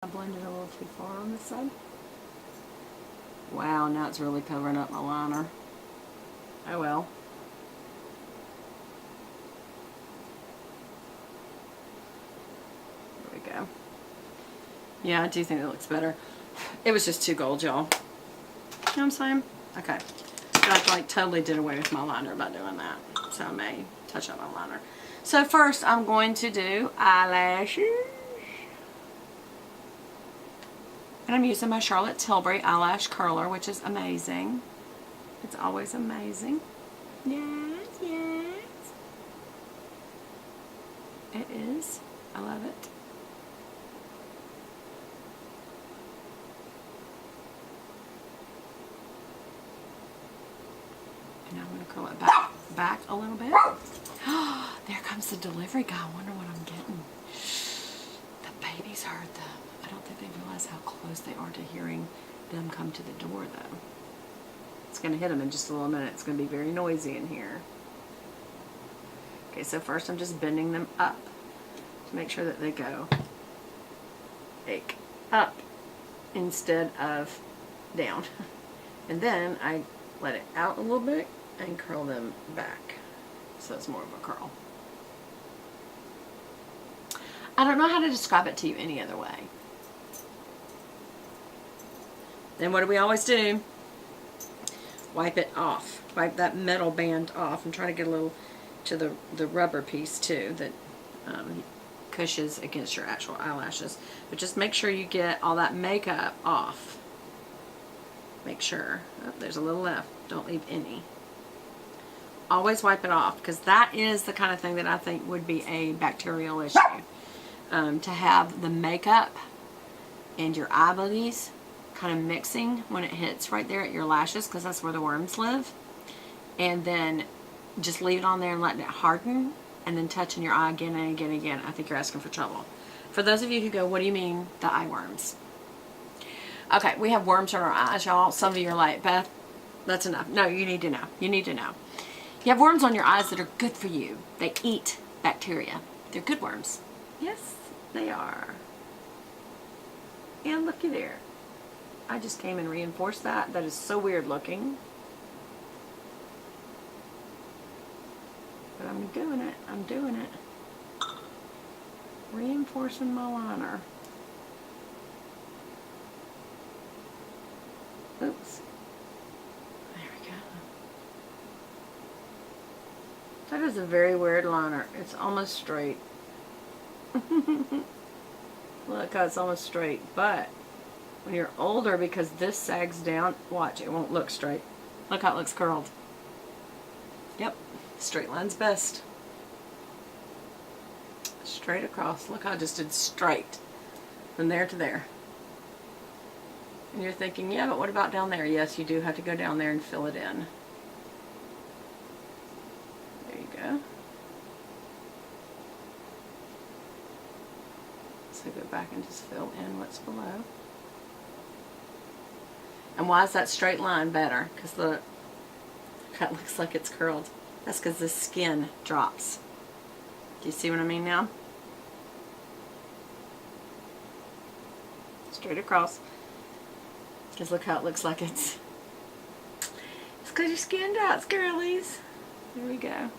I blended a little too far on this side. Wow, now it's really covering up my liner. Oh well. There we go. Yeah, I do think it looks better. It was just too gold, y'all. You know what I'm saying? Okay. So I like totally did away with my liner by doing that. So I may touch up my liner. So first I'm going to do eyelashes. And I'm using my Charlotte Tilbury eyelash curler, which is amazing. It's always amazing. Yes, yes. It is. I love it. And now I'm going to curl it back a little bit. There comes the delivery guy. I wonder what I'm getting. The babies heard them. I don't think they realize how close they are to hearing them come to the door, though. It's going to hit them in just a little minute. It's going to be very noisy in here. Okay, so first I'm just bending them up to make sure that they go like up instead of down. And then I let it out a little bit and curl them back. So it's more of a curl. I don't know how to describe it to you any other way. Then what do we always do? Wipe it off. Wipe that metal band off. I'm trying to get a little to the rubber piece too that cushions against your actual eyelashes. But just make sure you get all that makeup off. Make sure. Oh, there's a little left. Don't leave any. Always wipe it off, because that is the kind of thing that I think would be a bacterial issue. To have the makeup and your eye buddies kind of mixing when it hits right there at your lashes, because that's where the worms live. And then just leave it on there and letting it harden, and then touching your eye again and again and again. I think you're asking for trouble. For those of you who go, what do you mean the eye worms? Okay, we have worms in our eyes, y'all. Some of you are like, Beth, that's enough. No, you need to know. You need to know. You have worms on your eyes that are good for you. They eat bacteria. They're good worms. Yes, they are. And looky there. I just came and reinforced that. That is so weird looking. But I'm doing it. I'm doing it. Reinforcing my liner. Oops. There we go. That is a very weird liner. It's almost straight. Look how it's almost straight. But when you're older, because this sags down, watch, it won't look straight. Look how it looks curled. Yep. Straight line's best. Straight across. Look how I just did straight. From there to there. And you're thinking, yeah, but what about down there? Yes, you do have to go down there and fill it in. There you go. So go back and just fill in what's below. And why is that straight line better? Because look, that looks like it's curled. That's because the skin drops. Do you see what I mean now? Straight across. Because look how it looks like it's because your skin drops, girlies. There we go.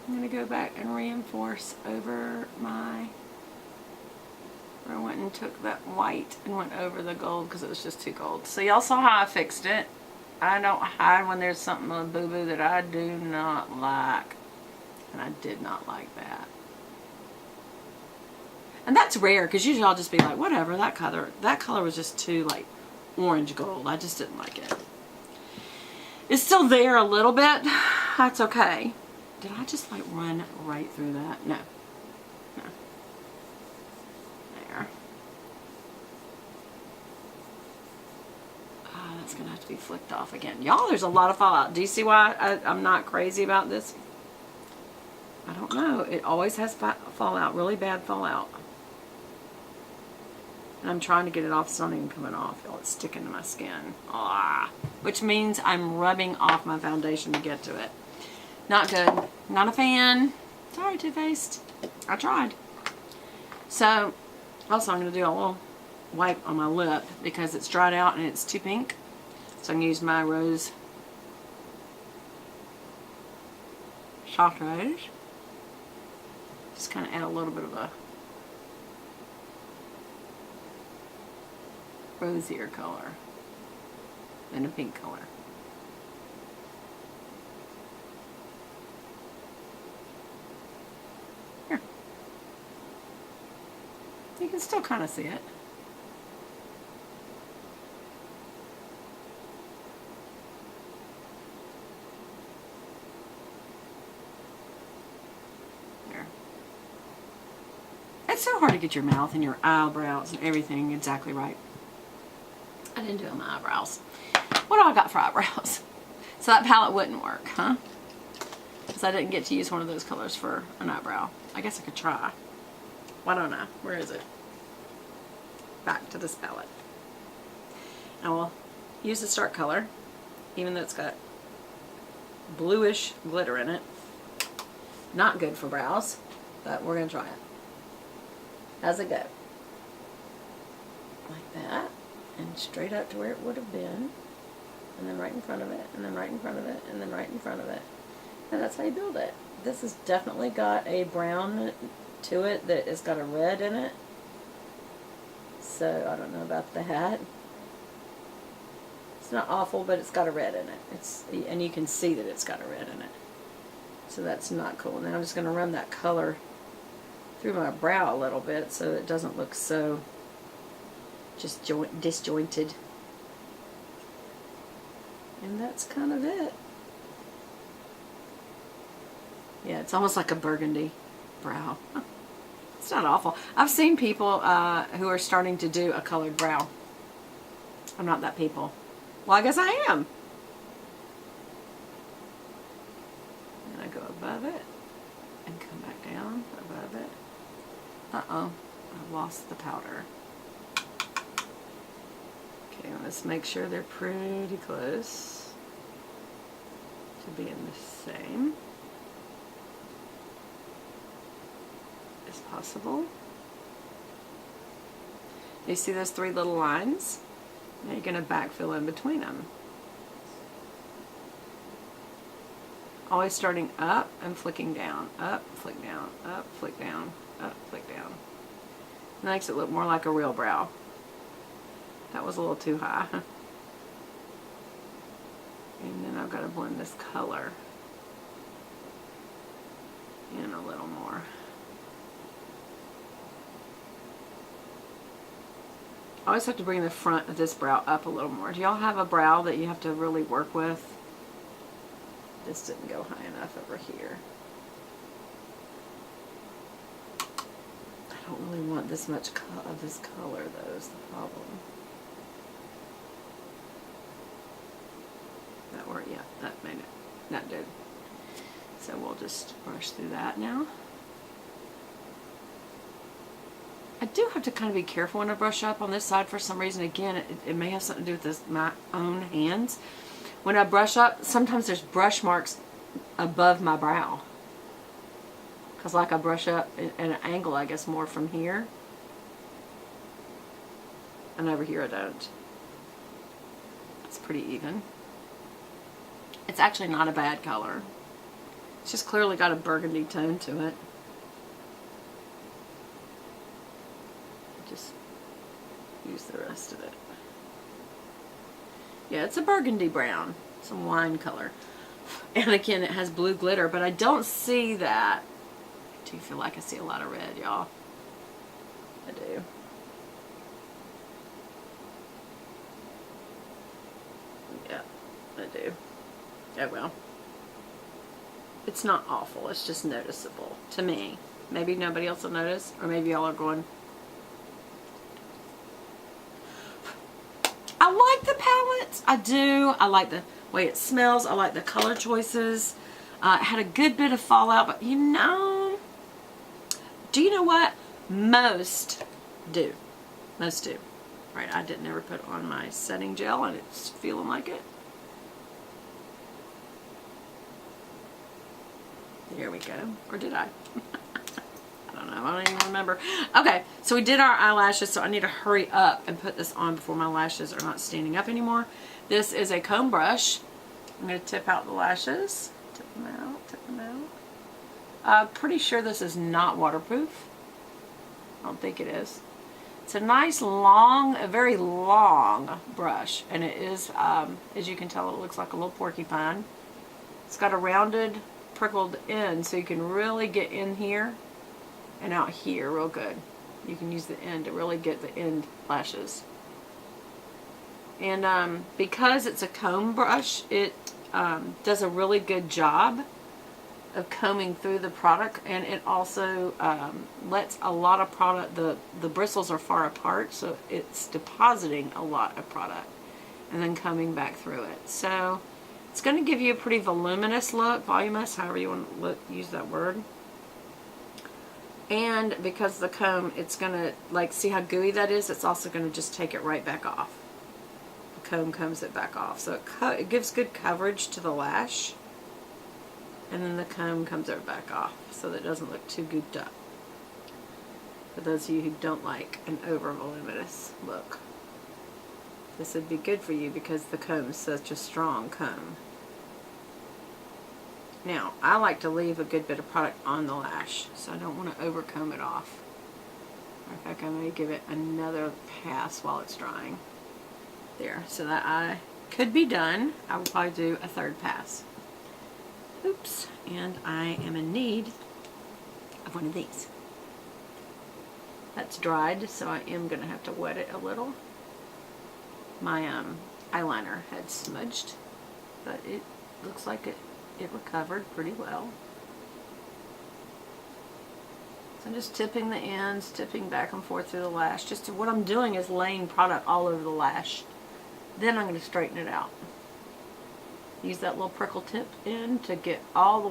I'm going to go back and reinforce over my, where I went and took that white and went over the gold because it was just too gold. So y'all saw how I fixed it. I don't hide when there's something on boo-boo that I do not like. And I did not like that. And that's rare, because usually I'll just be like, whatever, that color was just too like orange gold. I just didn't like it. It's still there a little bit. That's okay. Did I just like run right through that? No. No. There. That's going to have to be flicked off again. Y'all, there's a lot of fallout. Do you see why I'm not crazy about this? I don't know. It always has fallout. Really bad fallout. And I'm trying to get it off. It's not even coming off. Y'all, it's sticking to my skin. Ah, which means I'm rubbing off my foundation to get to it. Not good. Not a fan. Sorry, Too Faced. I tried. So Also, I'm going to do a little wipe on my lip because it's dried out and it's too pink. So I'm going to use my rose chartreuse. Just kind of add a little bit of a rosier color than a pink color. Here. You can still kind of see it. There. It's so hard to get your mouth and your eyebrows and everything exactly right. I didn't do my eyebrows. What do I got for eyebrows? So that palette wouldn't work, huh? Because I didn't get to use one of those colors for an eyebrow. I guess I could try. Well, I don't know. Where is it? Back to this palette. I will use the start color, even though it's got bluish glitter in it. Not good for brows, but we're going to try it. How's it go? Like that. And straight up to where it would have been. And then right in front of it. And then right in front of it. And then right in front of it. And that's how you build it. This has definitely got a brown to it that has got a red in it. So I don't know about that. It's not awful, but it's got a red in it. And you can see that it's got a red in it. So that's not cool. Now I'm just going to run that color through my brow a little bit so it doesn't look so just disjointed. And that's kind of it. Yeah, it's almost like a burgundy brow. It's not awful. I've seen people who are starting to do a colored brow. I'm not that people. Well, I guess I am. And I go above it and come back down above it. Uh-oh, I lost the powder. Okay, let's make sure they're pretty close to being the same as possible. You see those three little lines? Now you're going to backfill in between them. Always starting up and flicking down. Up, flick down, up, flick down, up, flick down. It makes it look more like a real brow. That was a little too high. And then I've got to blend this color in a little more. I always have to bring the front of this brow up a little more. Do y'all have a brow that you have to really work with? This didn't go high enough over here. I don't really want this much of this color, though, is the problem. That worked, yeah, that made it. That did. So we'll just brush through that now. I do have to kind of be careful when I brush up on this side for some reason. Again, it may have something to do with my own hands. When I brush up, sometimes there's brush marks above my brow. Because like I brush up at an angle, I guess, more from here. And over here I don't. It's pretty even. It's actually not a bad color. It's just clearly got a burgundy tone to it. Just use the rest of it. Yeah, it's a burgundy brown. Some wine color. And again, it has blue glitter, but I don't see that. I do feel like I see a lot of red, y'all. I do. Yeah, I do. Oh well. It's not awful, it's just noticeable to me. Maybe nobody else will notice, or maybe y'all are going, I like the palette. I do. I like the way it smells. I like the color choices. It had a good bit of fallout, but you know, do you know what? Most do. Most do. Right, I didn't ever put on my setting gel, and it's feeling like it. Here we go. Or did I? I don't know. I don't even remember. Okay, so we did our eyelashes, so I need to hurry up and put this on before my lashes are not standing up anymore. This is a comb brush. I'm going to tip out the lashes. Tip them out, tip them out. Pretty sure this is not waterproof. I don't think it is. It's a nice long, a very long brush, and it is, as you can tell, it looks like a little porcupine. It's got a rounded, prickled end, so you can really get in here and out here real good. You can use the end to really get the end lashes. And because it's a comb brush, it does a really good job of combing through the product, and it also lets a lot of product, the bristles are far apart, so it's depositing a lot of product and then coming back through it. So it's going to give you a pretty voluminous look, voluminous, however you want to use that word. And because the comb, it's going to, like, see how gooey that is? It's also going to just take it right back off. The comb combs it back off. So it gives good coverage to the lash. And then the comb comes it back off so that it doesn't look too gooped up. For those of you who don't like an over voluminous look, this would be good for you because the comb is such a strong comb. Now, I like to leave a good bit of product on the lash, so I don't want to over comb it off. In fact, I'm going to give it another pass while it's drying. There, so that eye could be done. I will probably do a third pass. Oops, and I am in need of one of these. That's dried, so I am going to have to wet it a little. My eyeliner had smudged, but it looks like it recovered pretty well. So I'm just tipping the ends, tipping back and forth through the lash. Just what I'm doing is laying product all over the lash. Then I'm going to straighten it out. Use that little prickle tip in to get all the